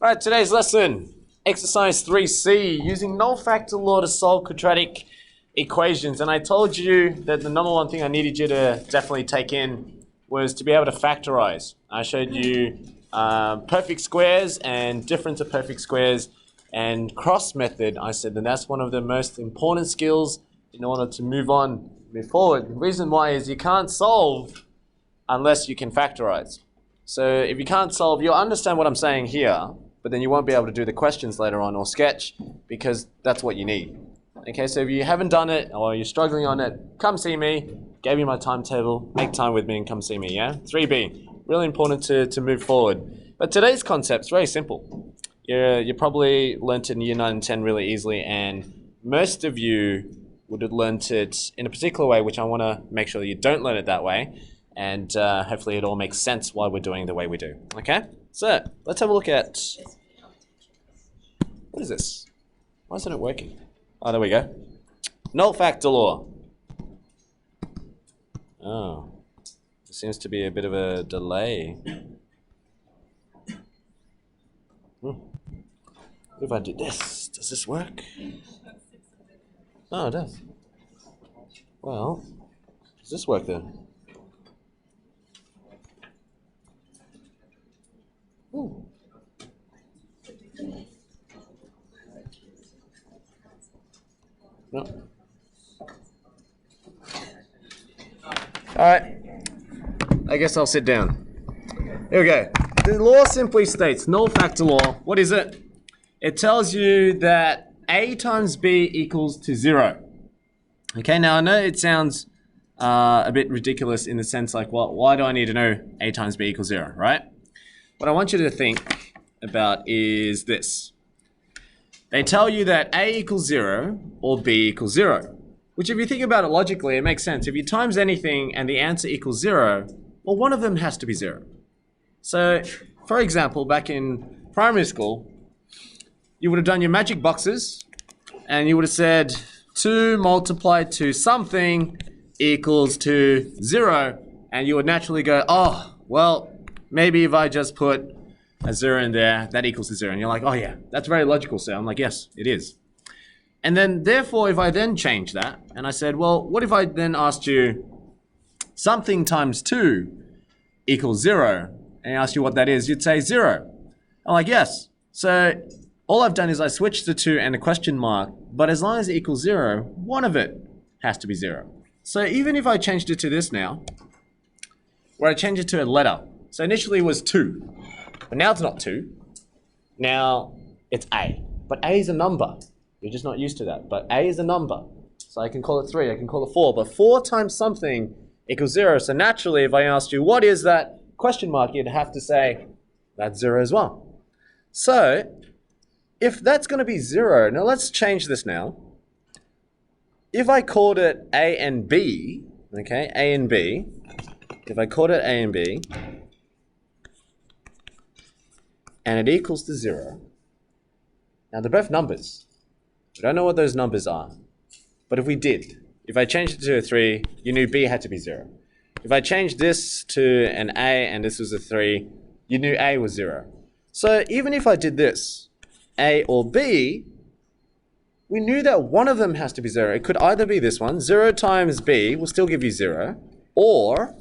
Right, today's lesson, exercise 3C, using null factor law to solve quadratic equations. And I told you that the number one thing I needed you to definitely take in was to be able to factorize. I showed you perfect squares and difference of perfect squares and cross method. I said that that's one of the most important skills in order to move forward. The reason why is you can't solve unless you can factorize. So if you can't solve, you'll understand what I'm saying here, but then you won't be able to do the questions later on or sketch because that's what you need. Okay, so if you haven't done it or you're struggling on it, come see me. Gave you my timetable, make time with me and come see me, yeah? 3B, really important to move forward. But today's concept's very simple. You probably learnt it in year 9 and 10 really easily, and most of you would have learnt it in a particular way, which I want to make sure that you don't learn it that way, and hopefully it all makes sense why we're doing the way we do. Okay? So, let's have a look at... What is this? Why isn't it working? Oh, there we go. Null factor law. Oh, there seems to be a bit of a delay. What if I do this? Does this work? Oh, it does. Well, does this work then? Ooh. No. Alright, I guess I'll sit down. Here we go. The law simply states, null factor law, what is it? It tells you that A times B equals to 0. Okay, now I know it sounds a bit ridiculous in the sense like, well, why do I need to know A times B equals 0, right? What I want you to think about is this. They tell you that A equals 0 or B equals 0. Which if you think about it logically, it makes sense. If you times anything and the answer equals 0, well, one of them has to be 0. So, for example, back in primary school, you would have done your magic boxes and you would have said 2 multiplied to something equals to 0. And you would naturally go, oh, well, maybe if I just put a 0 in there, that equals to 0. And you're like, oh yeah, that's very logical, sir. I'm like, yes, it is. And then, therefore, if I then change that, and I said, well, what if I then asked you something times 2 equals 0, and I asked you what that is, you'd say 0. I'm like, yes. So all I've done is I switched the 2 and a question mark, but as long as it equals 0, one of it has to be 0. So even if I changed it to this now, where I changed it to a letter, so initially it was 2, but now it's not 2. Now it's A, but A is a number. You're just not used to that. But A is a number. So I can call it 3, I can call it 4. But 4 times something equals 0. So naturally, if I asked you, what is that question mark, you'd have to say, that's 0 as well. So, if that's going to be 0, now let's change this now. If I called it A and B, okay, A and B, if I called it A and B, and it equals to 0, now they're both numbers. We don't know what those numbers are. But if we did, if I changed it to a 3, you knew B had to be 0. If I changed this to an A and this was a 3, you knew A was 0. So even if I did this, A or B, we knew that one of them has to be 0. It could either be this one, 0 times B will still give you 0, or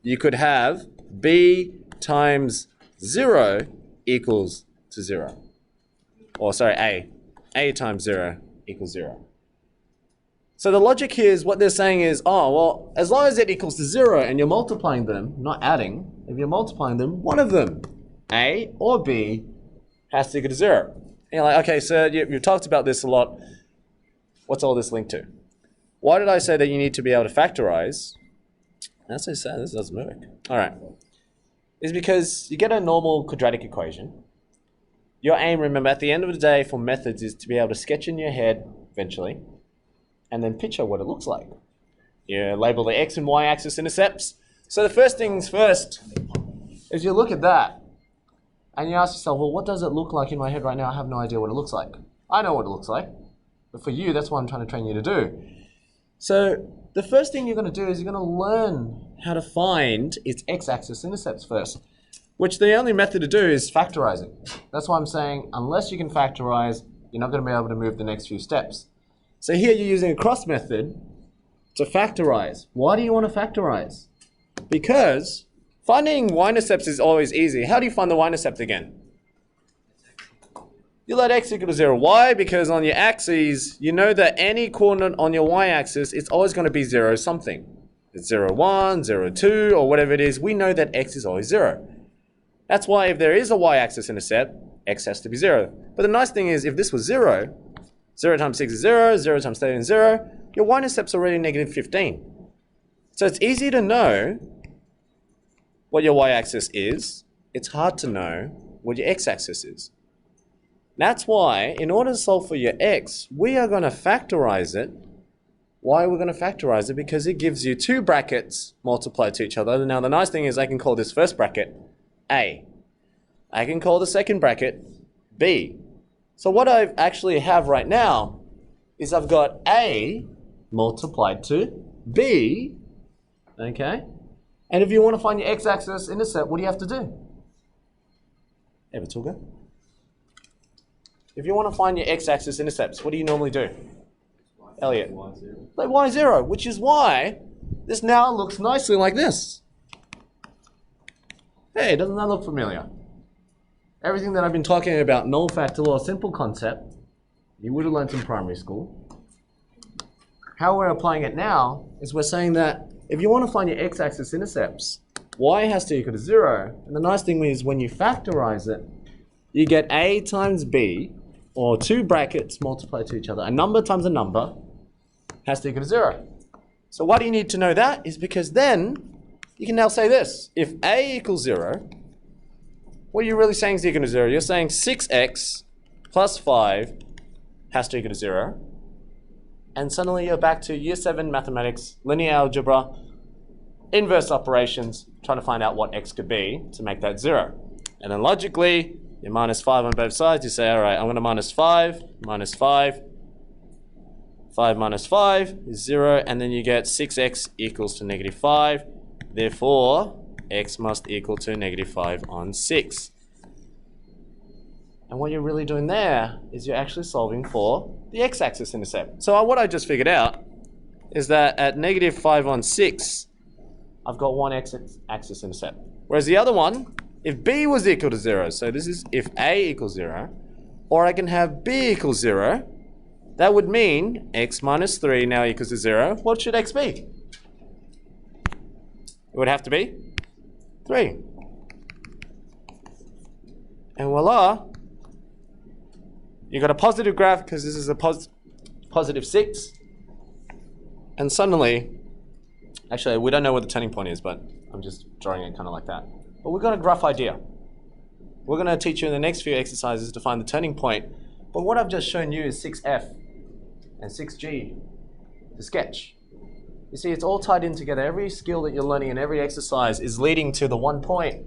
you could have B times 0 equals to 0. Or sorry, A times 0 equals 0. So the logic here is what they're saying is, oh, well, as long as it equals to 0 and you're multiplying them, not adding, if you're multiplying them, one of them, A or B, has to equal to 0. And you're like, okay, so you've talked about this a lot. What's all this linked to? Why did I say that you need to be able to factorize? That's so sad, this doesn't work. All right. It's because you get a normal quadratic equation. Your aim, remember, at the end of the day for methods is to be able to sketch in your head eventually and then picture what it looks like. You label the x and y axis intercepts. So the first things first is you look at that and you ask yourself, well, what does it look like in my head right now? I have no idea what it looks like. I know what it looks like, but for you, that's what I'm trying to train you to do. So the first thing you're going to do is you're going to learn how to find its x-axis intercepts first. which the only method to do is factorizing. That's why I'm saying unless you can factorize, you're not going to be able to move the next few steps. So here you're using a cross method to factorize. Why do you want to factorize? Because finding y-intercepts is always easy. How do you find the y-intercept again? You let x equal to 0. Why? Because on your axes, you know that any coordinate on your y-axis, it's always going to be 0 something. It's 0, 1, 0, 2, or whatever it is. We know that x is always 0. That's why if there is a y-axis intercept, x has to be 0. But the nice thing is, if this was 0, 0 times 6 is 0, 0 times 13 is 0, your y-intercept's already negative 15. So it's easy to know what your y-axis is. It's hard to know what your x-axis is. That's why, in order to solve for your x, we are going to factorize it. Why are we going to factorize it? Because it gives you two brackets multiplied to each other. Now, the nice thing is I can call this first bracket A. I can call the second bracket B. So what I actually have right now is I've got A multiplied to B, okay? And if you want to find your x-axis intercept, what do you have to do? Evertuga. If you want to find your x-axis intercepts, what do you normally do? Elliot. Like y0, which is why this now looks nicely like this. Hey, doesn't that look familiar? Everything that I've been talking about, null factor law, simple concept, you would have learned in primary school. How we're applying it now is we're saying that if you want to find your x-axis intercepts, y has to equal to 0. And the nice thing is when you factorize it, you get a times b, or two brackets multiplied to each other. A number times a number has to equal to 0. So why do you need to know that? Is because then you can now say this. If a equals 0, what are you really saying is equal to 0? You're saying 6x plus 5 has to equal to 0. And suddenly you're back to year 7 mathematics, linear algebra, inverse operations, trying to find out what x could be to make that 0. And then logically, you minus 5 on both sides. You say, all right, I'm going to minus 5, minus 5. 5 minus 5 is 0. And then you get 6x equals to negative 5. Therefore, x must equal to negative 5 on 6. And what you're really doing there is you're actually solving for the x-axis intercept. So what I just figured out is that at negative 5 on 6, I've got one x-axis intercept. Whereas the other one, if b was equal to 0, so this is if a equals 0, or I can have b equals 0, that would mean x minus 3 now equals to 0. What should x be? It would have to be 3. And voila, you got a positive graph because this is a positive 6. And suddenly, actually we don't know what the turning point is, but I'm just drawing it kind of like that. But we've got a rough idea. We're going to teach you in the next few exercises to find the turning point. But what I've just shown you is 6F and 6G to sketch. You see, it's all tied in together. Every skill that you're learning in every exercise is leading to the one point,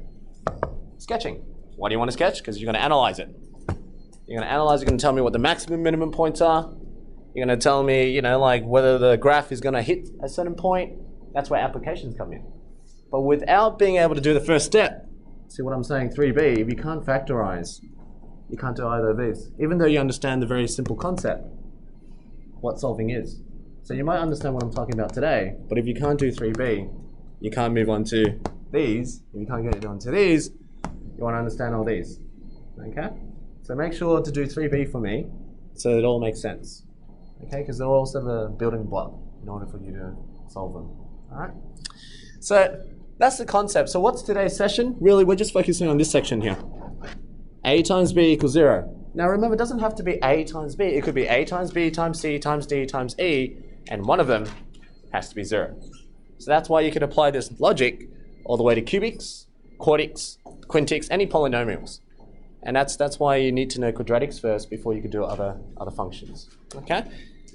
sketching. Why do you want to sketch? Because you're going to analyze it. You're going to analyze, you're going to tell me what the maximum minimum points are. You're going to tell me, you know, like whether the graph is going to hit a certain point. That's where applications come in. But without being able to do the first step, see what I'm saying, 3b, if you can't factorize, you can't do either of these. Even though you understand the very simple concept, what solving is. So you might understand what I'm talking about today, but if you can't do 3b, you can't move on to these. If you can't get onto these, you want to understand all these. Okay? So make sure to do 3b for me so it all makes sense. Okay? Because they're also the building block in order for you to solve them. Alright? So that's the concept. So what's today's session? Really, we're just focusing on this section here. A times B equals 0. Now remember, it doesn't have to be A times B. It could be A times B times C times D times E, and one of them has to be 0. So that's why you could apply this logic all the way to cubics, quartics, quintics, any polynomials. And that's why you need to know quadratics first before you could do other functions. Okay?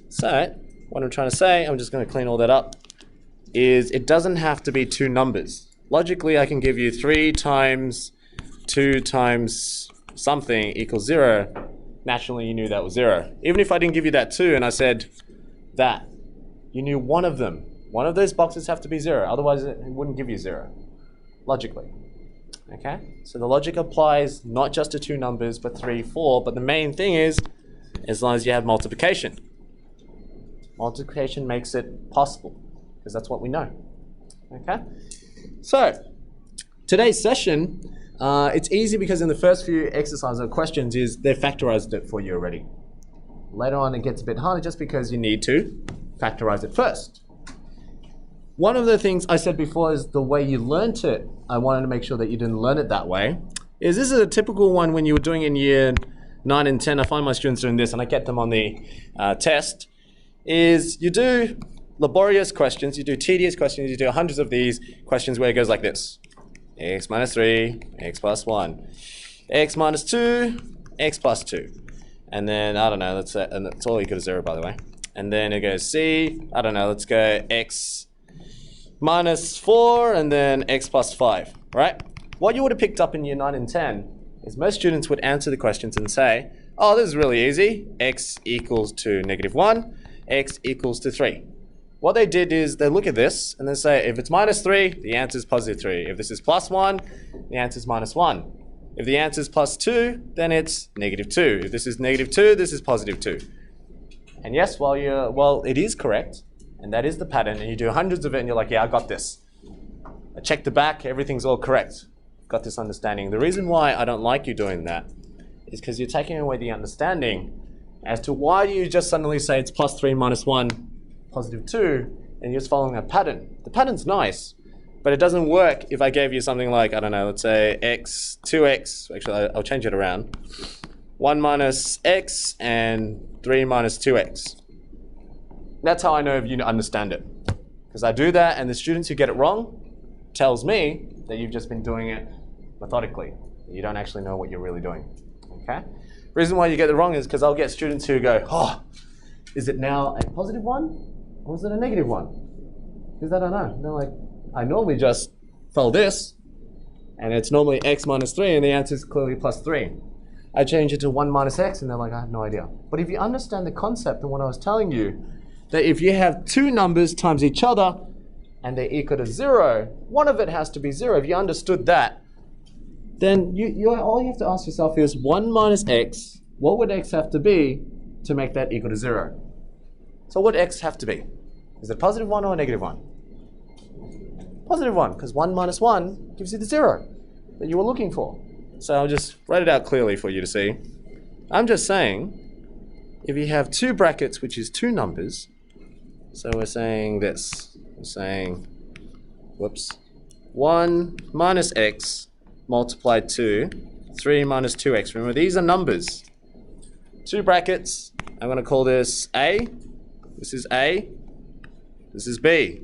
So what I'm trying to say, I'm just going to clean all that up, is it doesn't have to be two numbers. Logically, I can give you 3 times 2 times something equals 0. Naturally, you knew that was 0. Even if I didn't give you that 2 and I said that, you knew one of them. One of those boxes have to be 0. Otherwise, it wouldn't give you 0. Logically. Okay, so the logic applies not just to two numbers, but 3, 4. But the main thing is, as long as you have multiplication. Multiplication makes it possible, because that's what we know. Okay, so today's session, it's easy because in the first few exercises or questions they've factorized it for you already. Later on it gets a bit harder just because you need to factorize it first. One of the things I said before is the way you learnt it. I wanted to make sure that you didn't learn it that way. This is a typical one when you were doing in year 9 and 10. I find my students doing this and I get them on the test. Is you do laborious questions, you do tedious questions, you do hundreds of these questions where it goes like this. X minus 3, x plus 1, x minus 2, x plus 2. And then, I don't know, let's say, and that's all equal to 0, by the way. And then it goes C, I don't know, let's go x minus 4, and then x plus 5, right? What you would have picked up in year 9 and 10 is most students would answer the questions and say, oh, this is really easy. X equals to negative 1, x equals to 3. What they did is they look at this and they say, if it's minus 3, the answer is positive 3. If this is plus 1, the answer is minus 1. If the answer is plus 2, then it's negative 2. If this is negative 2, this is positive 2. And yes, well, it is correct, and that is the pattern, and you do hundreds of it, and you're like, yeah, I got this. I checked the back, everything's all correct. Got this understanding. The reason why I don't like you doing that is because you're taking away the understanding as to why do you just suddenly say it's plus 3 minus 1, positive 2, and you're just following a pattern. The pattern's nice, but it doesn't work if I gave you something like, I don't know, let's say x, 2x, actually I'll change it around, 1 minus x and 3 minus 2x. That's how I know if you understand it. Because I do that and the students who get it wrong tells me that you've just been doing it methodically. You don't actually know what you're really doing, okay? The reason why you get it wrong is because I'll get students who go, oh, is it now a positive 1 or is it a negative 1? Because I don't know. They're like, I normally just follow this, and it's normally x minus 3, and the answer is clearly plus 3. I change it to 1 minus x, and they're like, I have no idea. But if you understand the concept and what I was telling you, that if you have two numbers times each other, and they're equal to 0, one of it has to be 0. If you understood that, then all you have to ask yourself is 1 minus x, what would x have to be to make that equal to 0? So what would x have to be? Is it a positive 1 or a negative 1? Positive 1, because 1 minus 1 gives you the 0 that you were looking for. So I'll just write it out clearly for you to see. I'm just saying, if you have two brackets, which is two numbers, so we're saying this. We're saying, whoops, 1 minus x multiplied to 3 minus 2x. Remember, these are numbers. Two brackets. I'm going to call this A. This is A. This is B.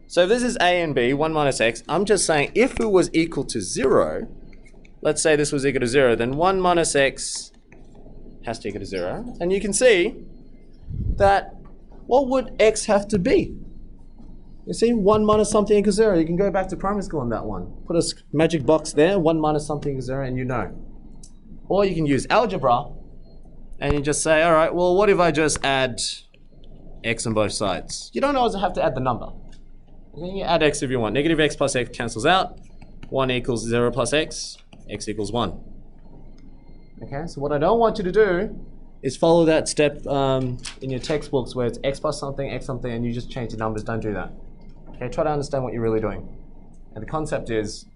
So if this is A and B, 1 minus x, I'm just saying if it was equal to 0, let's say this was equal to 0, then 1 minus x has to equal to 0. And you can see that what would x have to be? You see, 1 minus something equals 0. You can go back to primary school on that one. Put a magic box there, 1 minus something equals 0, and you know. Or you can use algebra, and you just say, all right, well, what if I just add x on both sides? You don't always have to add the number. You can add x if you want. Negative x plus x cancels out. 1 equals 0 plus x. X equals 1. Okay, so what I don't want you to do is follow that step in your textbooks where it's x plus something, and you just change the numbers. Don't do that. Okay, try to understand what you're really doing. And the concept is,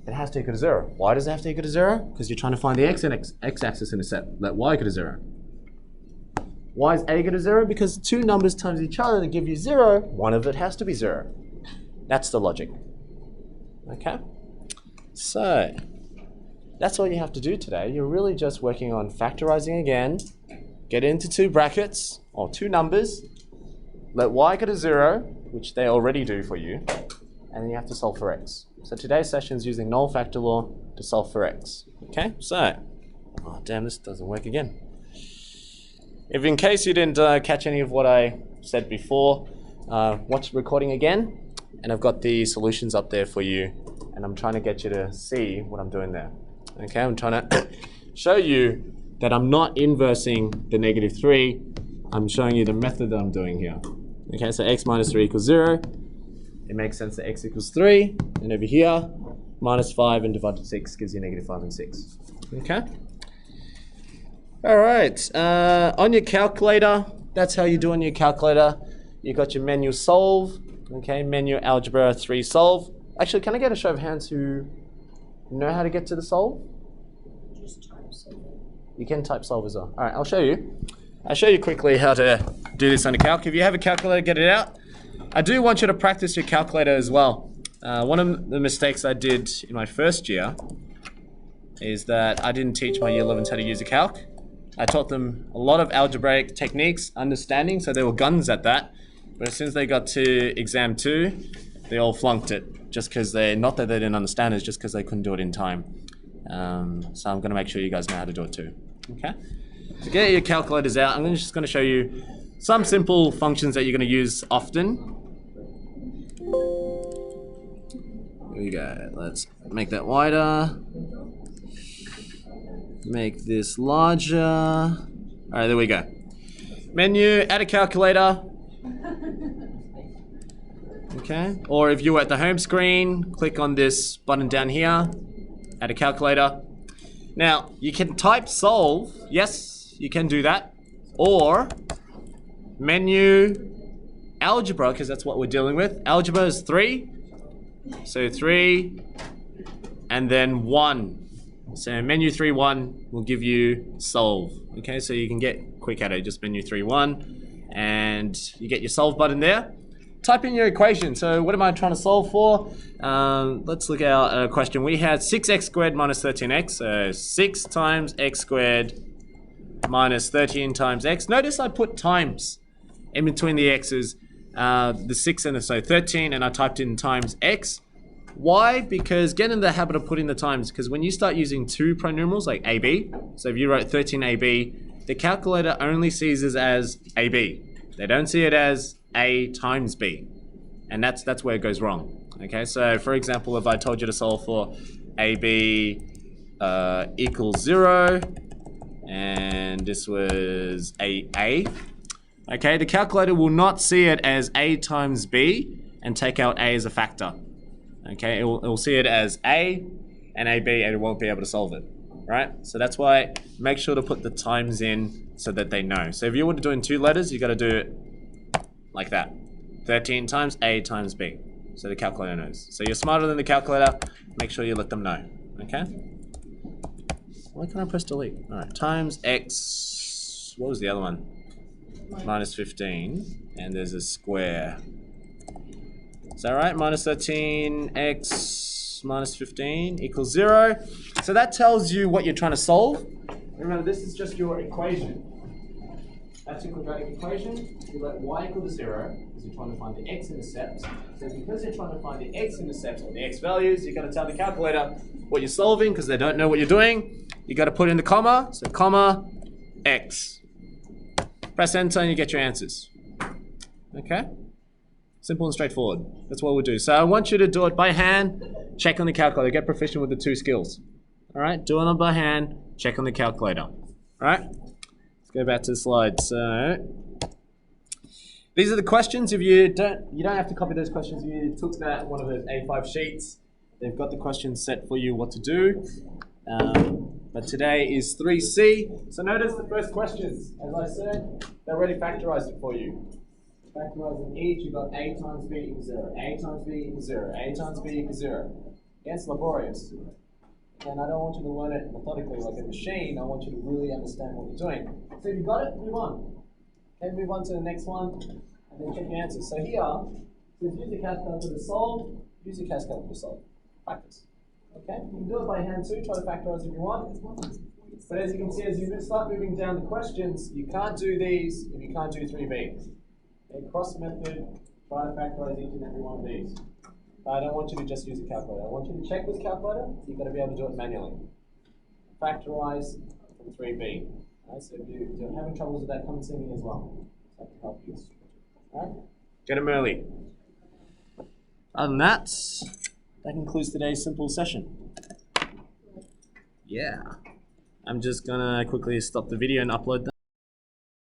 it has to equal to 0. Why does it have to equal to 0? Because you're trying to find the x-axis intercept. Let y equal to 0. Why is a equal to 0? Because two numbers times each other that give you 0, one of it has to be 0. That's the logic. Okay? So, that's all you have to do today. You're really just working on factorizing again, get into two brackets, or two numbers, let y equal to 0, which they already do for you, and then you have to solve for x. So today's session is using null factor law to solve for x. Okay? So, oh damn, this doesn't work again. If in case you didn't catch any of what I said before, watch the recording again, and I've got the solutions up there for you, and I'm trying to get you to see what I'm doing there. Okay, I'm trying to show you that I'm not inversing the negative 3, I'm showing you the method that I'm doing here. Okay, so x minus 3 equals 0, it makes sense that x equals 3, and over here, minus 5 and divided 6 gives you negative 5 and 6. Okay? All right. On your calculator, that's how you do on your calculator. You got your menu solve. Okay, menu algebra 3 solve. Actually, can I get a show of hands who know how to get to the solve? Just type solve. You can type solve as well. All right, I'll show you. I'll show you quickly how to do this on a calc. If you have a calculator, get it out. I do want you to practice your calculator as well. One of the mistakes I did in my first year is that I didn't teach my year 11s how to use a calc. I taught them a lot of algebraic techniques, understanding, so they were guns at that. But as soon as they got to exam 2, they all flunked it. Just because not that they didn't understand, it's just because they couldn't do it in time. So I'm going to make sure you guys know how to do it too. Okay? So get your calculators out. I'm just going to show you some simple functions that you're going to use often. Here we go. Let's make that wider. Make this larger. All right, there we go. Menu, add a calculator. Okay, or if you were at the home screen, click on this button down here, add a calculator. Now, you can type solve. Yes, you can do that. Or menu algebra, because that's what we're dealing with. Algebra is 3. So 3 and then 1. So menu 3, 1 will give you solve. Okay, so you can get quick at it. Just menu 3, 1 and you get your solve button there. Type in your equation. So what am I trying to solve for? Let's look at our question. We had 6x squared minus 13x. So 6 times x squared minus 13 times x. Notice I put times in between the x's. The 6 and so 13, and I typed in times x. Why? Because get in the habit of putting the times, because when you start using 2 pronumerals like AB, so if you wrote 13AB, the calculator only sees it as AB. They don't see it as A times B. And that's where it goes wrong. Okay, so for example, if I told you to solve for AB equals 0, and this was AA, okay, the calculator will not see it as A times B and take out A as a factor. Okay, it will see it as A and AB, and it won't be able to solve it, right? So that's why make sure to put the times in so that they know. So if you were to do in 2 letters, you got to do it like that. 13 times A times B. So the calculator knows. So you're smarter than the calculator. Make sure you let them know, okay? Why can't I press delete? All right, times X, what was the other one? Minus 15, and there's a square. Is that right? Minus 13x minus 15 equals 0. So that tells you what you're trying to solve. Remember, this is just your equation. That's your quadratic equation. You let y equal to 0 because you're trying to find the x-intercepts. So because you're trying to find the x-intercepts or the x values, you've got to tell the calculator what you're solving because they don't know what you're doing. You've got to put in the comma. So comma x. Press enter and you get your answers. Okay? Simple and straightforward. That's what we'll do. So I want you to do it by hand, check on the calculator, get proficient with the 2 skills. All right, do it by hand, check on the calculator. All right, let's go back to the slide. So these are the questions. If you don't have to copy those questions. If you took that one of those A5 sheets, they've got the questions set for you what to do. But today is 3C. So notice the first questions. As I said, they already factorized it for you. Factorizing each, you've got A times B equals 0, A times B equals 0, A times B equals 0. It's laborious. And I don't want you to learn it methodically like a machine. I want you to really understand what you're doing. So if you've got it, move on. Okay, move on to the next one, and then check your answers. So here, says use the calculator to solve, use the calculator to solve. Practice. Okay, you can do it by hand too, try to factorize if you want. But as you can see, as you start moving down the questions, you can't do these if you can't do 3B. Okay, cross method, try to factorize each and every one of these. But I don't want you to just use a calculator. I want you to check with calculator, you've got to be able to do it manually. Factorize from 3B. Right, so if you're having troubles with that, come and see me as well. So I can help you. All right? Get them early. Other than that concludes today's simple session. Yeah. I'm just gonna quickly stop the video and upload that.